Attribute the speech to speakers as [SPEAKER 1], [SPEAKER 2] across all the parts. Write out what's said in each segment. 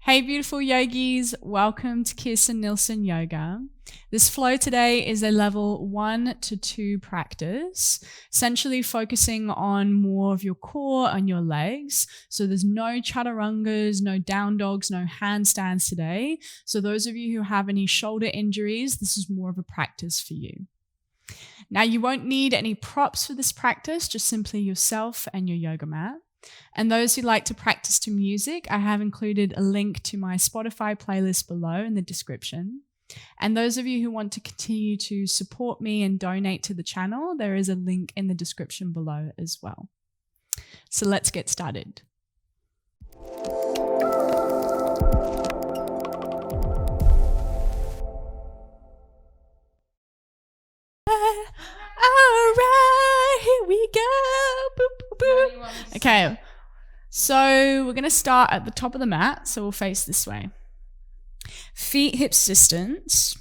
[SPEAKER 1] Hey beautiful yogis, welcome to Kirsten Nielsen Yoga. This flow today is a level 1 to 2 practice, essentially focusing on more of your core and your legs. So there's no chaturangas, no down dogs, no handstands today. So those of you who have any shoulder injuries, this is more of a practice for you. Now you won't need any props for this practice, just simply yourself and your yoga mat. And those who like to practice to music, I have included a link to my Spotify playlist below in the description. And those of you who want to continue to support me and donate to the channel, there is a link in the description below as well. So let's get started. All right, here we go. Boop, boop, boop. Okay, so we're going to start at the top of the mat, so we'll face this way. Feet hips distance,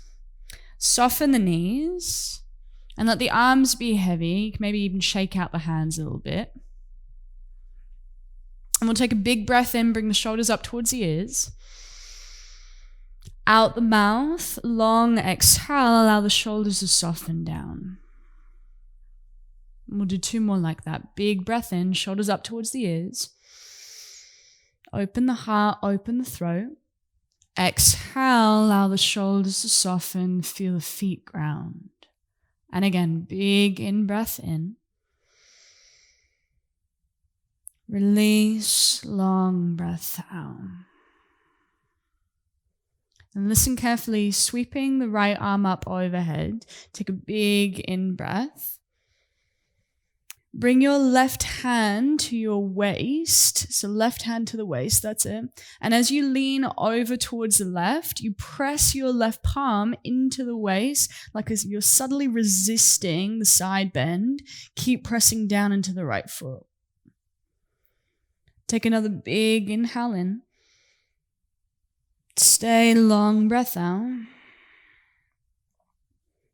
[SPEAKER 1] soften the knees, and let the arms be heavy. Maybe even shake out the hands a little bit. And we'll take a big breath in, bring the shoulders up towards the ears. Out the mouth, long exhale, allow the shoulders to soften down. We'll do 2 more like that. Big breath in, shoulders up towards the ears. Open the heart, open the throat. Exhale, allow the shoulders to soften, feel the feet ground. And again, big in-breath in. Release, long breath out. And listen carefully, sweeping the right arm up overhead. Take a big in-breath. Bring your left hand to your waist. So left hand to the waist, that's it. And as you lean over towards the left, you press your left palm into the waist, like as you're subtly resisting the side bend. Keep pressing down into the right foot. Take another big inhale in. Stay, long breath out.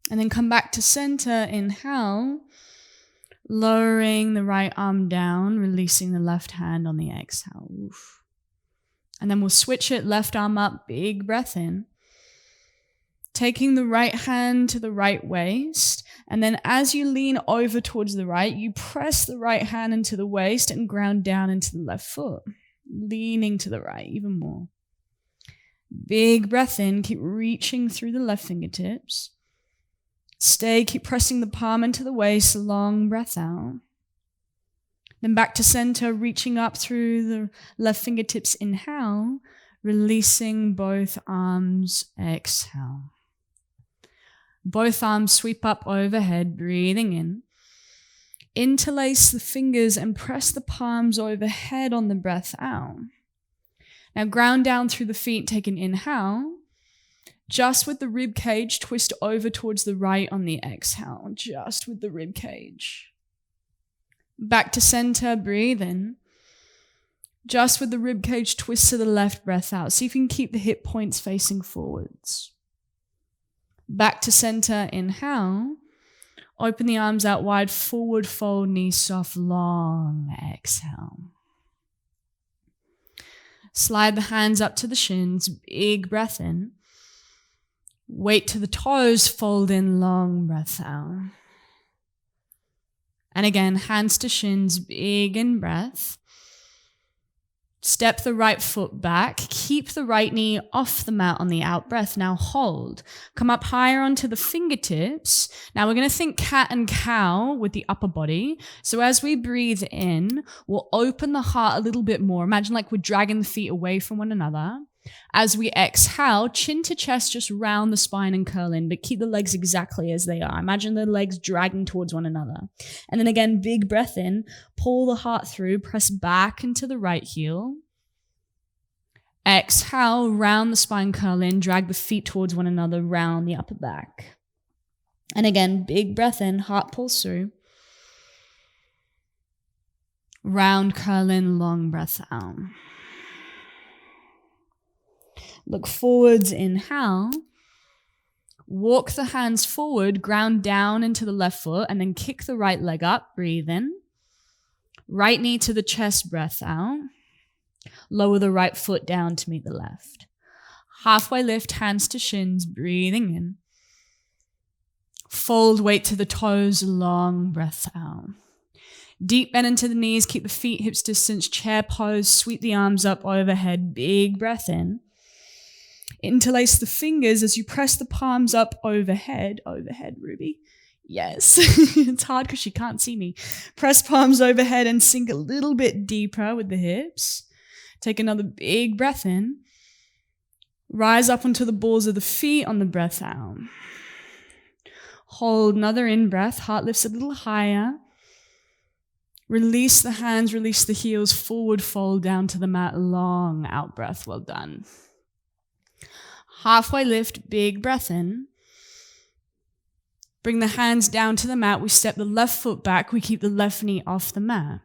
[SPEAKER 1] And then come back to center, inhale. Lowering the right arm down, releasing the left hand on the exhale. Oof. And then we'll switch it, left arm up, big breath in. Taking the right hand to the right waist. And then as you lean over towards the right, you press the right hand into the waist and ground down into the left foot. Leaning to the right even more. Big breath in, keep reaching through the left fingertips. Stay, keep pressing the palm into the waist, long breath out. Then back to center, reaching up through the left fingertips, inhale, releasing both arms, exhale. Both arms sweep up overhead, breathing in. Interlace the fingers and press the palms overhead on the breath out. Now ground down through the feet, take an inhale. Just with the rib cage, twist over towards the right on the exhale. Just with the rib cage. Back to center, breathe in. Just with the rib cage, twist to the left, breath out. See if you can keep the hip points facing forwards. Back to center, inhale. Open the arms out wide, forward fold, knees soft, long exhale. Slide the hands up to the shins, big breath in. Weight to the toes, fold in, long breath out. And again, hands to shins, big in breath. Step the right foot back. Keep the right knee off the mat on the out breath. Now hold. Come up higher onto the fingertips. Now we're going to think cat and cow with the upper body. So as we breathe in, we'll open the heart a little bit more. Imagine like we're dragging the feet away from one another. As we exhale, chin to chest, just round the spine and curl in, but keep the legs exactly as they are. Imagine the legs dragging towards one another. And then again, big breath in, pull the heart through, press back into the right heel. Exhale, round the spine, curl in, drag the feet towards one another, round the upper back. And again, big breath in, heart pulls through. Round, curl in, long breath out. Look forwards, inhale. Walk the hands forward, ground down into the left foot, and then kick the right leg up, breathe in. Right knee to the chest, breath out. Lower the right foot down to meet the left. Halfway lift, hands to shins, breathing in. Fold weight to the toes, long breath out. Deep bend into the knees, keep the feet hips distance, chair pose, sweep the arms up overhead, big breath in. Interlace the fingers as you press the palms up overhead, Ruby. Yes, it's hard because she can't see me. Press palms overhead and sink a little bit deeper with the hips. Take another big breath in. Rise up onto the balls of the feet on the breath out. Hold another in-breath. Heart lifts a little higher. Release the hands, release the heels. Forward fold down to the mat. Long out-breath. Well done. Halfway lift. Big breath in. Bring the hands down to the mat. We step the left foot back. We keep the left knee off the mat.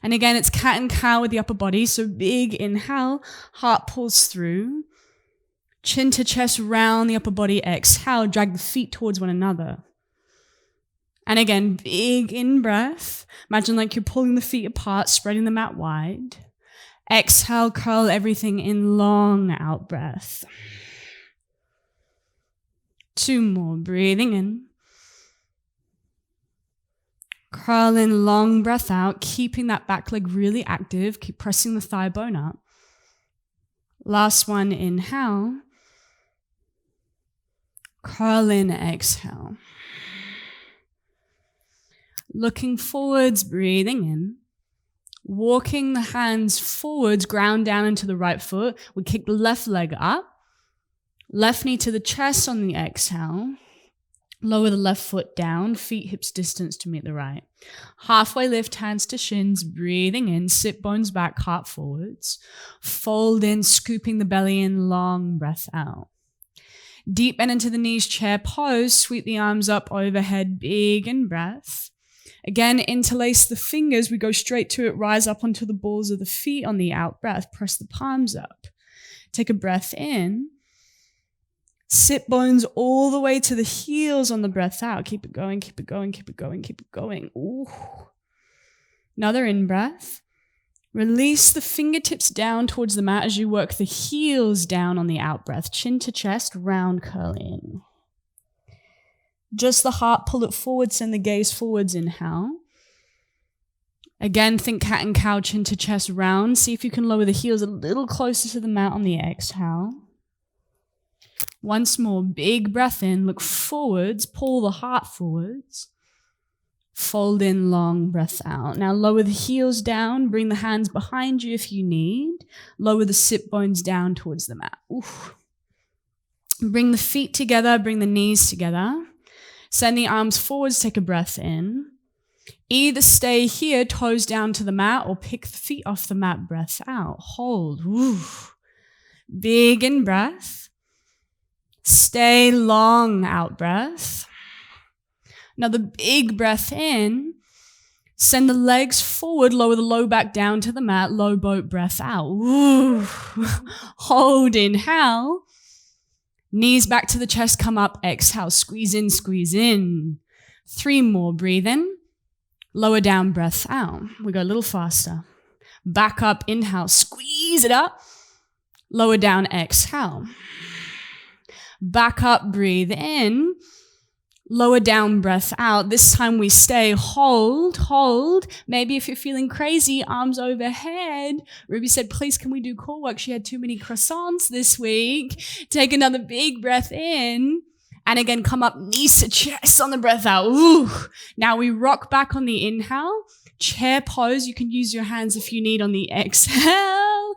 [SPEAKER 1] And again, it's cat and cow with the upper body. So big inhale. Heart pulls through. Chin to chest, round the upper body. Exhale. Drag the feet towards one another. And again, big in-breath. Imagine like you're pulling the feet apart, spreading the mat wide. Exhale, curl everything in, long out-breath. 2 more, breathing in. Curl in, long breath out, keeping that back leg really active. Keep pressing the thigh bone up. Last one, inhale. Curl in, exhale. Looking forwards, breathing in. Walking the hands forwards, ground down into the right foot. We kick the left leg up. Left knee to the chest on the exhale. Lower the left foot down, feet hips distance to meet the right. Halfway lift, hands to shins, breathing in. Sit bones back, heart forwards. Fold in, scooping the belly in, long breath out. Deep bend into the knees, chair pose. Sweep the arms up overhead, big in breath. Again, interlace the fingers. We go straight to it. Rise up onto the balls of the feet on the out breath. Press the palms up. Take a breath in. Sit bones all the way to the heels on the breath out. Keep it going, keep it going, keep it going, keep it going. Ooh. Another in-breath. Release the fingertips down towards the mat as you work the heels down on the out-breath. Chin to chest, round curl in. Just the heart, pull it forward, send the gaze forwards, inhale. Again, think cat and cow, chin to chest, round. See if you can lower the heels a little closer to the mat on the exhale. Once more, big breath in, look forwards, pull the heart forwards. Fold in, long breath out. Now lower the heels down, bring the hands behind you if you need. Lower the sit bones down towards the mat. Oof. Bring the feet together, bring the knees together. Send the arms forwards, take a breath in. Either stay here, toes down to the mat, or pick the feet off the mat, breath out. Hold. Oof. Big in breath. Stay long out breath. Another big breath in. Send the legs forward, lower the low back down to the mat, low boat breath out. Ooh. Hold, inhale. Knees back to the chest, come up, exhale, squeeze in, squeeze in. 3 more, breathe in. Lower down, breath out. We go a little faster. Back up, inhale, squeeze it up. Lower down, exhale. Back up, breathe in. Lower down, breath out. This time we stay, hold. Maybe if you're feeling crazy, arms overhead. Ruby said, please, can we do core work? She had too many croissants this week. Take another big breath in. And again, come up, knees to chest on the breath out. Ooh. Now we rock back on the inhale. Chair pose. You can use your hands if you need on the exhale.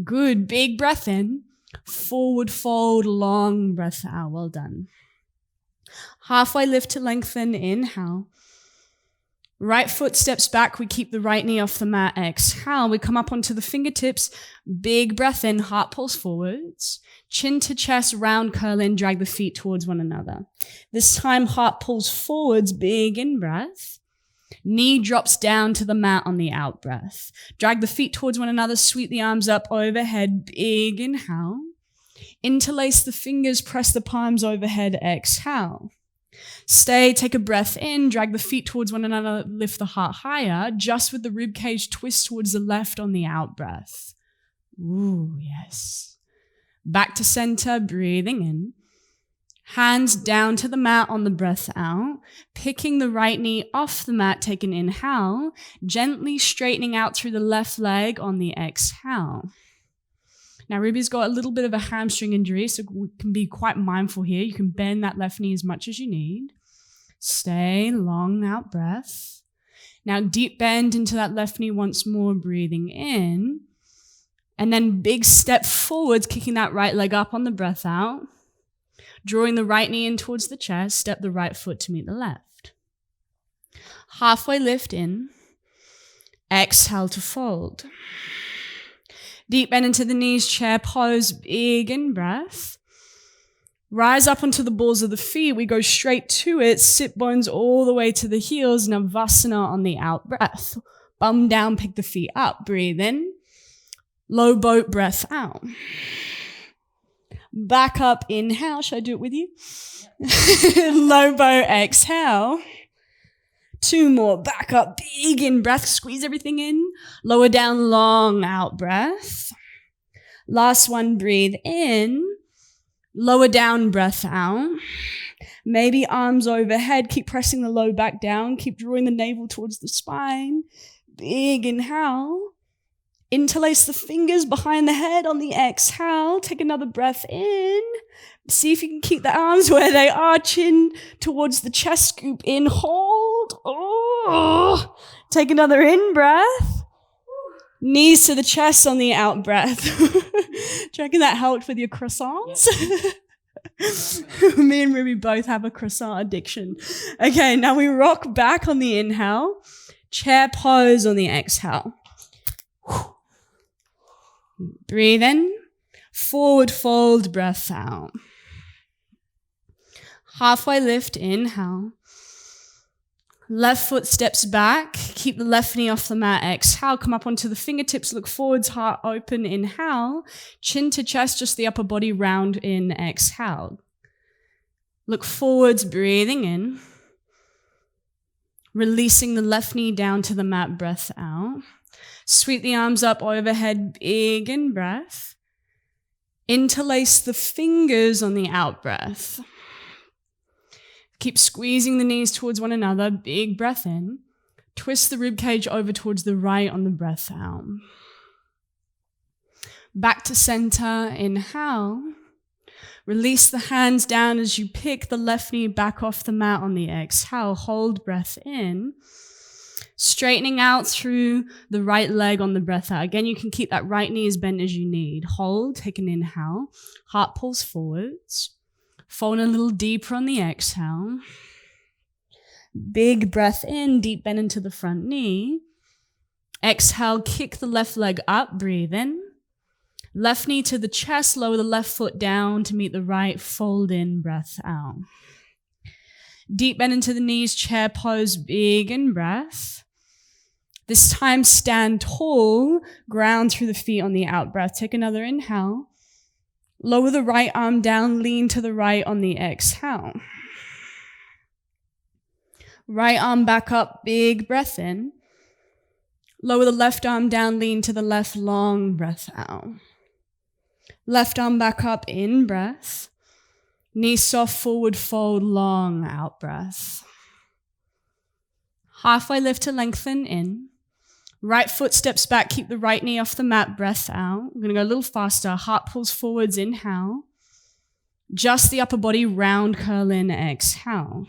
[SPEAKER 1] Good. Big breath in. Forward fold, long breath out. Well done. Halfway lift to lengthen, inhale. Right foot steps back. We keep the right knee off the mat. Exhale. We come up onto the fingertips. Big breath in. Heart pulls forwards. Chin to chest, round curl in. Drag the feet towards one another. This time, heart pulls forwards. Big in breath. Knee drops down to the mat on the out breath. Drag the feet towards one another. Sweep the arms up overhead. Big inhale. Interlace the fingers. Press the palms overhead. Exhale. Stay, take a breath in, drag the feet towards one another, lift the heart higher, just with the ribcage twist towards the left on the out breath. Ooh, yes. Back to center, breathing in. Hands down to the mat on the breath out, picking the right knee off the mat, take an inhale, gently straightening out through the left leg on the exhale. Now, Ruby's got a little bit of a hamstring injury, so we can be quite mindful here. You can bend that left knee as much as you need. Stay, long out breath. Now, deep bend into that left knee once more, breathing in. And then big step forwards, kicking that right leg up on the breath out. Drawing the right knee in towards the chest, step the right foot to meet the left. Halfway lift in. Exhale to fold. Deep bend into the knees, chair pose, big in breath. Rise up onto the balls of the feet. We go straight to it. Sit bones all the way to the heels. Navasana on the out breath. Bum down, pick the feet up. Breathe in. Low boat breath out. Back up, inhale. Should I do it with you? Yep. Low boat, exhale. 2 more. Back up, big in breath. Squeeze everything in. Lower down, long out breath. Last one, breathe in. Lower down, breath out. Maybe arms overhead. Keep pressing the low back down. Keep drawing the navel towards the spine. Big inhale. Interlace the fingers behind the head on the exhale. Take another breath in. See if you can keep the arms where they are. Chin towards the chest. Scoop in. Hold. Oh. Take another in breath. Knees to the chest on the out breath. Do you reckon that helped with your croissants? Yeah. Me and Ruby both have a croissant addiction. Okay, now we rock back on the inhale. Chair pose on the exhale. Breathe in. Forward fold, breath out. Halfway lift, inhale. Left foot steps back. Keep the left knee off the mat. Exhale. Come up onto the fingertips. Look forwards. Heart open. Inhale. Chin to chest. Just the upper body round in. Exhale. Look forwards. Breathing in. Releasing the left knee down to the mat. Breath out. Sweep the arms up overhead. Big in breath. Interlace the fingers on the out breath. Keep squeezing the knees towards one another. Big breath in. Twist the ribcage over towards the right on the breath out. Back to center. Inhale. Release the hands down as you pick the left knee back off the mat on the exhale. Hold breath in. Straightening out through the right leg on the breath out. Again, you can keep that right knee as bent as you need. Hold. Take an inhale. Heart pulls forwards. Fold a little deeper on the exhale. Big breath in, deep bend into the front knee. Exhale, kick the left leg up, breathe in. Left knee to the chest, lower the left foot down to meet the right, fold in, breath out. Deep bend into the knees, chair pose, big in breath. This time stand tall, ground through the feet on the out breath. Take another inhale. Lower the right arm down, lean to the right on the exhale. Right arm back up, big breath in. Lower the left arm down, lean to the left, long breath out. Left arm back up, in breath. Knee soft, forward fold, long out breath. Halfway lift to lengthen in. Right foot steps back, keep the right knee off the mat, breath out. I'm going to go a little faster. Heart pulls forwards, inhale. Just the upper body, round curl in, exhale.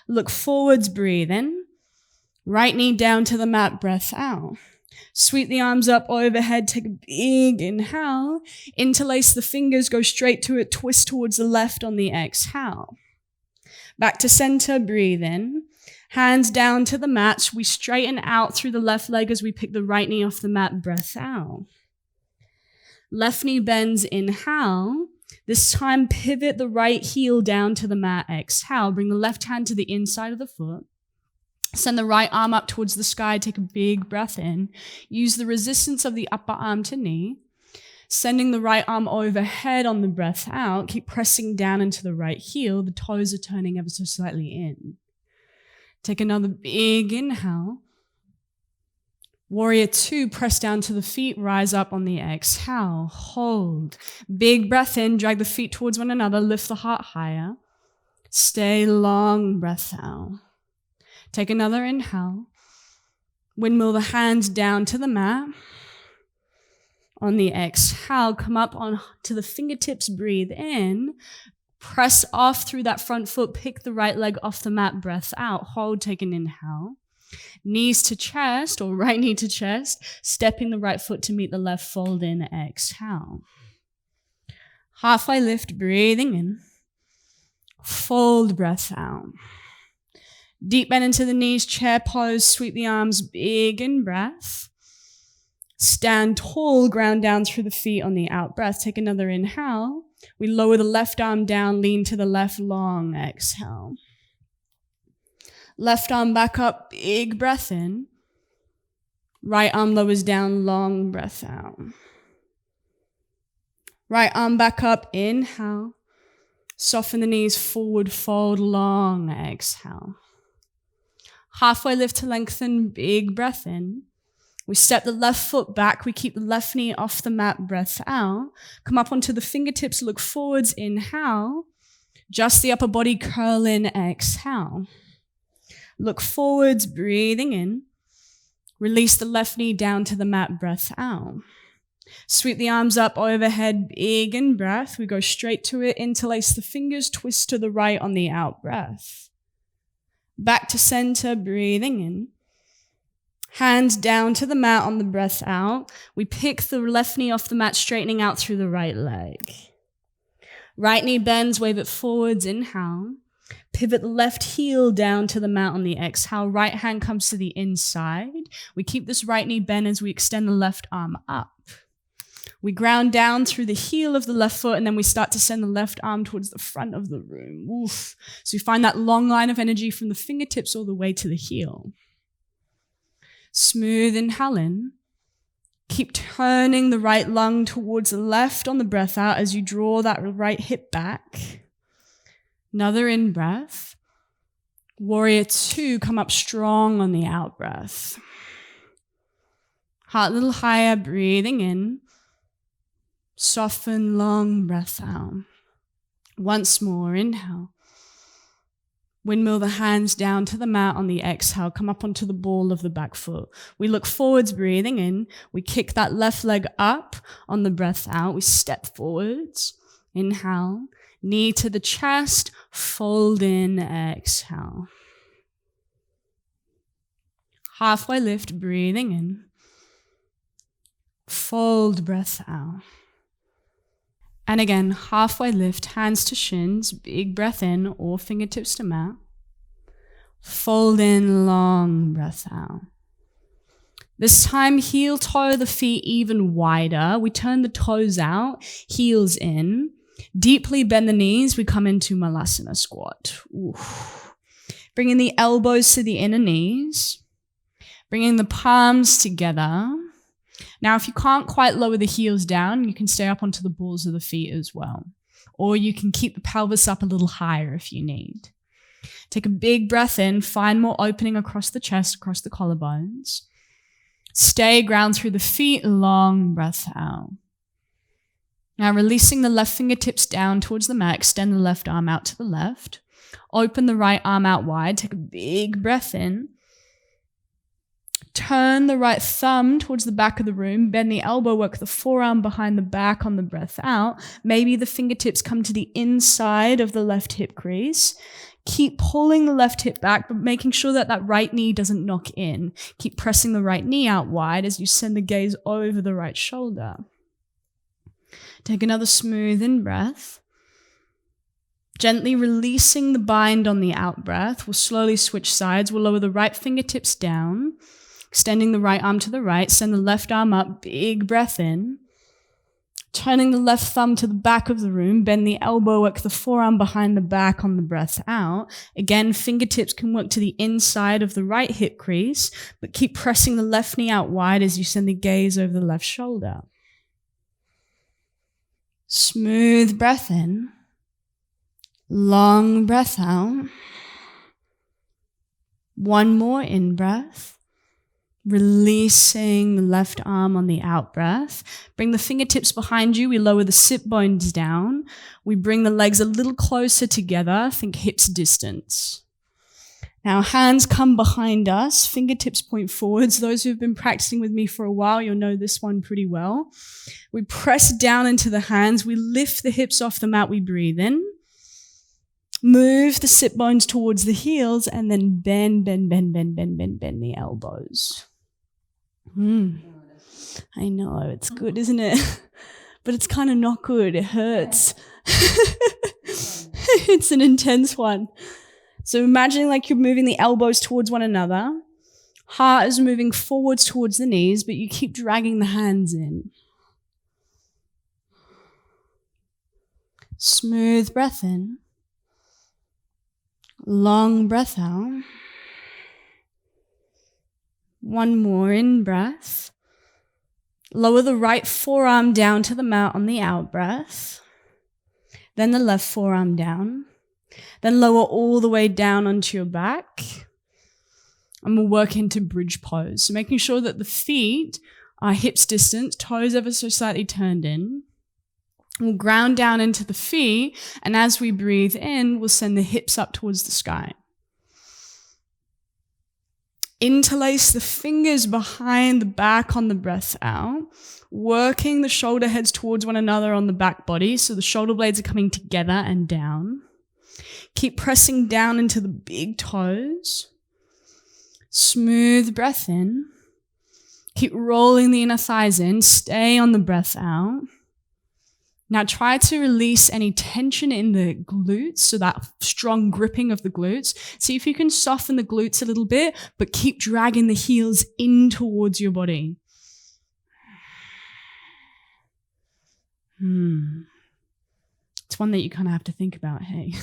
[SPEAKER 1] Look forwards, breathe in. Right knee down to the mat, breath out. Sweep the arms up overhead, take a big inhale. Interlace the fingers, go straight to it, twist towards the left on the exhale. Back to center, breathe in. Hands down to the mat. We straighten out through the left leg as we pick the right knee off the mat, breath out. Left knee bends, inhale. This time pivot the right heel down to the mat, exhale. Bring the left hand to the inside of the foot. Send the right arm up towards the sky, take a big breath in. Use the resistance of the upper arm to knee. Sending the right arm overhead on the breath out. Keep pressing down into the right heel. The toes are turning ever so slightly in. Take another big inhale. Warrior 2, press down to the feet, rise up on the exhale. Hold. Big breath in, drag the feet towards one another, lift the heart higher. Stay long, breath out. Take another inhale. Windmill the hands down to the mat. On the exhale, come up on to the fingertips, breathe in. Press off through that front foot, pick the right leg off the mat, breath out. Hold, take an inhale. Knees to chest or right knee to chest, stepping the right foot to meet the left, fold in, exhale. Halfway lift, breathing in. Fold, breath out. Deep bend into the knees, chair pose, sweep the arms, big in breath. Stand tall, ground down through the feet on the out breath. Take another inhale. We lower the left arm down, lean to the left, long exhale. Left arm back up, big breath in. Right arm lowers down, long breath out. Right arm back up, inhale. Soften the knees forward, fold, long exhale. Halfway lift to lengthen, big breath in. We step the left foot back. We keep the left knee off the mat, breath out. Come up onto the fingertips, look forwards, inhale. Just the upper body, curl in, exhale. Look forwards, breathing in. Release the left knee down to the mat, breath out. Sweep the arms up overhead, big in breath. We go straight to it, interlace the fingers, twist to the right on the out breath. Back to center, breathing in. Hands down to the mat on the breath out. We pick the left knee off the mat, straightening out through the right leg. Right knee bends, wave it forwards, inhale. Pivot the left heel down to the mat on the exhale. Right hand comes to the inside. We keep this right knee bent as we extend the left arm up. We ground down through the heel of the left foot, and then we start to send the left arm towards the front of the room. Oof. So we find that long line of energy from the fingertips all the way to the heel. Smooth inhale in. Keep turning the right lung towards the left on the breath out as you draw that right hip back. Another in breath. Warrior 2, come up strong on the out breath. Heart a little higher, breathing in. Soften, long breath out. Once more, inhale. Windmill the hands down to the mat on the exhale. Come up onto the ball of the back foot. We look forwards, breathing in. We kick that left leg up on the breath out. We step forwards. Inhale. Knee to the chest. Fold in, exhale. Halfway lift, breathing in. Fold, breath out. And again, halfway lift, hands to shins, big breath in, or fingertips to mat. Fold in, long breath out. This time, heel toe the feet even wider. We turn the toes out, heels in. Deeply bend the knees, we come into Malasana squat. Oof. Bringing the elbows to the inner knees. Bringing the palms together. Now, if you can't quite lower the heels down, you can stay up onto the balls of the feet as well. Or you can keep the pelvis up a little higher if you need. Take a big breath in, find more opening across the chest, across the collarbones. Stay ground through the feet, long breath out. Now, releasing the left fingertips down towards the mat, extend the left arm out to the left. Open the right arm out wide, take a big breath in. Turn the right thumb towards the back of the room, bend the elbow, work the forearm behind the back on the breath out. Maybe the fingertips come to the inside of the left hip crease. Keep pulling the left hip back, but making sure that that right knee doesn't knock in. Keep pressing the right knee out wide as you send the gaze over the right shoulder. Take another smooth in breath. Gently releasing the bind on the out breath. We'll slowly switch sides. We'll lower the right fingertips down. Extending the right arm to the right, send the left arm up, big breath in. Turning the left thumb to the back of the room, bend the elbow, work the forearm behind the back on the breath out. Again, fingertips can work to the inside of the right hip crease, but keep pressing the left knee out wide as you send the gaze over the left shoulder. Smooth breath in. Long breath out. One more in breath. Releasing the left arm on the out breath. Bring the fingertips behind you. We lower the sit bones down. We bring the legs a little closer together. Think hips distance. Now hands come behind us. Fingertips point forwards. Those who've been practicing with me for a while, you'll know this one pretty well. We press down into the hands. We lift the hips off the mat. We breathe in. Move the sit bones towards the heels and then bend the elbows. I know, it's good, isn't it? But it's kind of not good. It hurts. It's an intense one. So imagine like you're moving the elbows towards one another. Heart is moving forwards towards the knees, but you keep dragging the hands in. Smooth breath in. Long breath out. One more in breath. Lower the right forearm down to the mat on the out breath. Then the left forearm down. Then lower all the way down onto your back. And we'll work into bridge pose. So making sure that the feet are hips distance, toes ever so slightly turned in. We'll ground down into the feet, and as we breathe in, we'll send the hips up towards the sky. Interlace the fingers behind the back on the breath out, working the shoulder heads towards one another on the back body, so the shoulder blades are coming together and down. Keep pressing down into the big toes. Smooth breath in. Keep rolling the inner thighs in. Stay on the breath out. Now try to release any tension in the glutes, so that strong gripping of the glutes. See if you can soften the glutes a little bit, but keep dragging the heels in towards your body. It's one that you kind of have to think about, hey.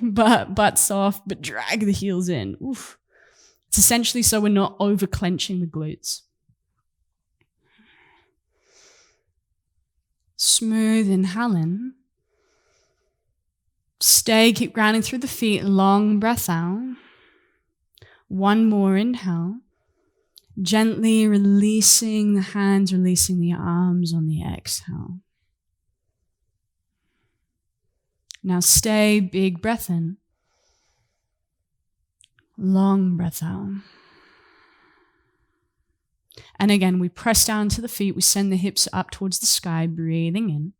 [SPEAKER 1] Butt soft, but drag the heels in. Oof. It's essentially so we're not over clenching the glutes. Smooth inhale in. Stay, keep grounding through the feet. Long breath out. One more inhale. Gently releasing the hands, releasing the arms on the exhale. Now stay, big breath in. Long breath out. And again, we press down to the feet. We send the hips up towards the sky, breathing in.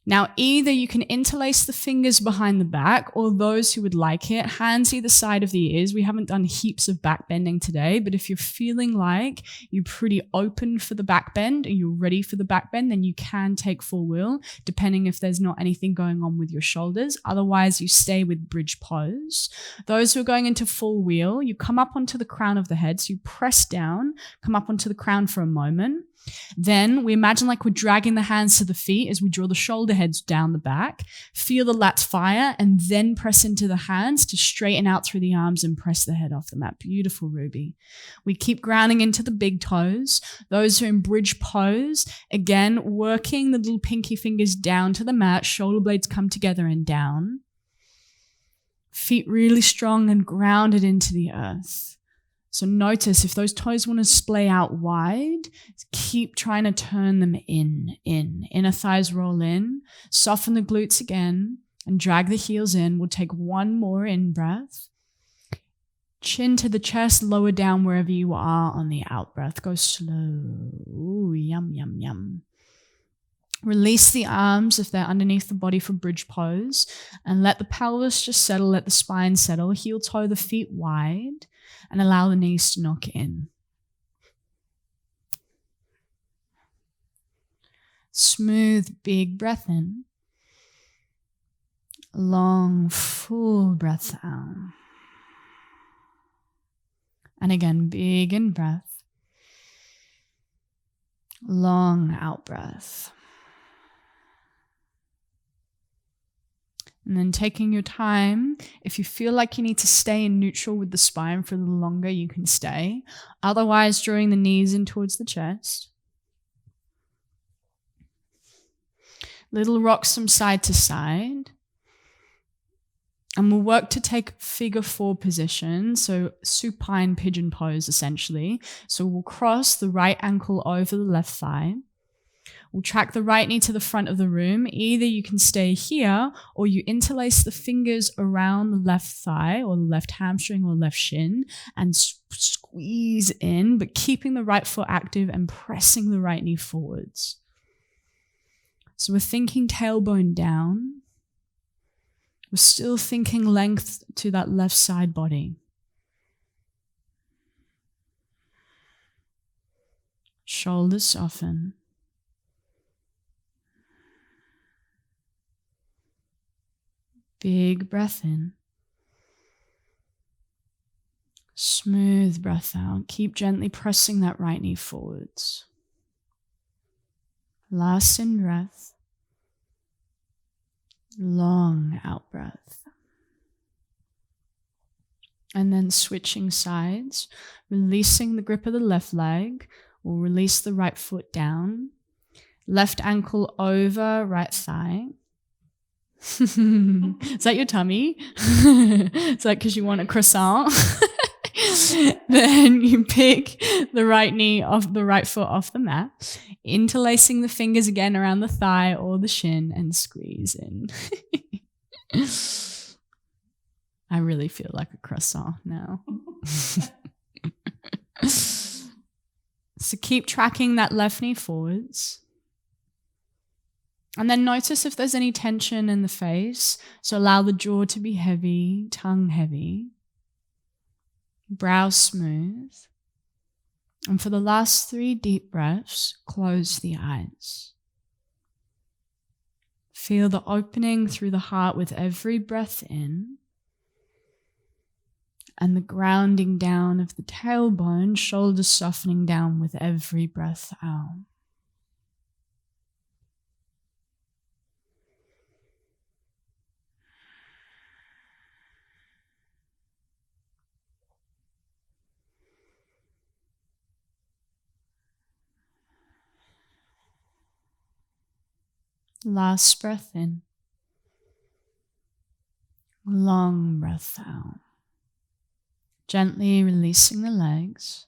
[SPEAKER 1] Now, either you can interlace the fingers behind the back, or those who would like it, hands either side of the ears. We haven't done heaps of back bending today, but if you're feeling like you're pretty open for the back bend and you're ready for the back bend, then you can take full wheel, depending if there's not anything going on with your shoulders. Otherwise, you stay with bridge pose. Those who are going into full wheel, you come up onto the crown of the head. So you press down, come up onto the crown for a moment. Then we imagine like we're dragging the hands to the feet as we draw the shoulder heads down the back. Feel the lats fire and then press into the hands to straighten out through the arms and press the head off the mat. Beautiful, Ruby. We keep grounding into the big toes. Those who are in bridge pose, again, working the little pinky fingers down to the mat. Shoulder blades come together and down. Feet really strong and grounded into the earth. So notice if those toes want to splay out wide, keep trying to turn them in. Inner thighs roll in, soften the glutes again, and drag the heels in. We'll take one more in breath. Chin to the chest, lower down wherever you are on the out breath. Go slow. Ooh, yum, yum, yum. Release the arms if they're underneath the body for bridge pose, and let the pelvis just settle, let the spine settle. Heel toe the feet wide. And allow the knees to knock in. Smooth, big breath in. Long, full breath out. And again, big in breath. Long out breath. And then taking your time, if you feel like you need to stay in neutral with the spine for a little longer, you can stay. Otherwise, drawing the knees in towards the chest. Little rocks from side to side. And we'll work to take figure 4 position, so supine pigeon pose essentially. So we'll cross the right ankle over the left thigh. We'll track the right knee to the front of the room. Either you can stay here or you interlace the fingers around the left thigh or the left hamstring or left shin and squeeze in, but keeping the right foot active and pressing the right knee forwards. So we're thinking tailbone down. We're still thinking length to that left side body. Shoulders soften. Big breath in. Smooth breath out. Keep gently pressing that right knee forwards. Last in breath. Long out breath. And then switching sides, releasing the grip of the left leg. We'll release the right foot down. Left ankle over right thigh. Is that your tummy? Is that because you want a croissant? Then you pick the right knee off the right foot off the mat, interlacing the fingers again around the thigh or the shin and squeeze in. I really feel like a croissant now. So keep tracking that left knee forwards. And then notice if there's any tension in the face. So allow the jaw to be heavy, tongue heavy. Brow smooth. And for the last 3 deep breaths, close the eyes. Feel the opening through the heart with every breath in. And the grounding down of the tailbone, shoulders softening down with every breath out. Last breath in. Long breath out. Gently releasing the legs.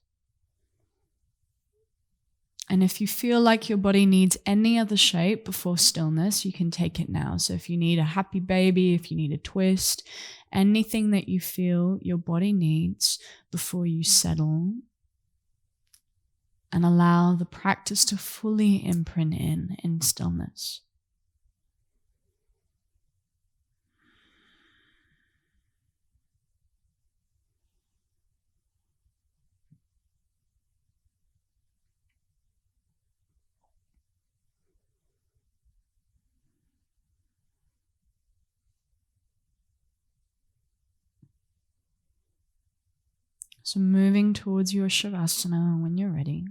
[SPEAKER 1] And if you feel like your body needs any other shape before stillness, you can take it now. So if you need a happy baby, if you need a twist, anything that you feel your body needs before you settle, and allow the practice to fully imprint in stillness. So moving towards your shavasana when you're ready.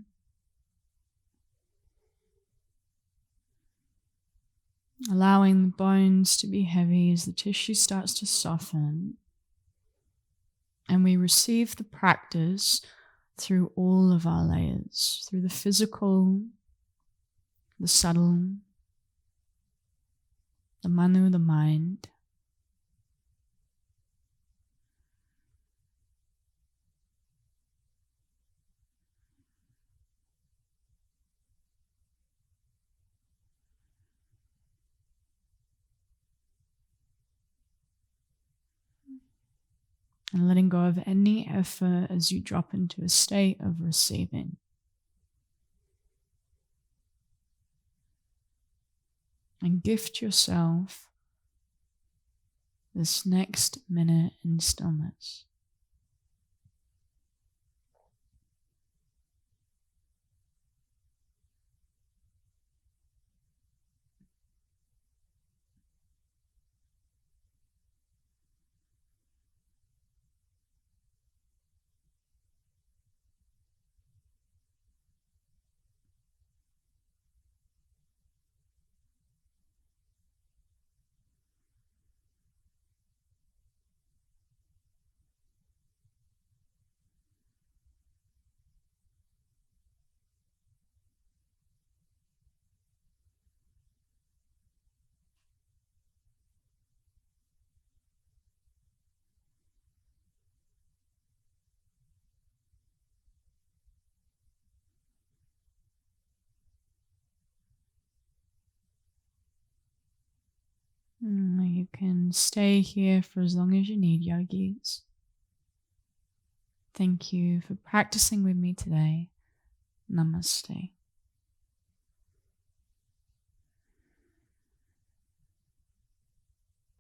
[SPEAKER 1] Allowing the bones to be heavy as the tissue starts to soften. And we receive the practice through all of our layers, through the physical, the subtle, the manu, the mind. And letting go of any effort as you drop into a state of receiving. And gift yourself this next minute in stillness. can stay here for as long as you need, yogis. Thank you for practicing with me today. Namaste.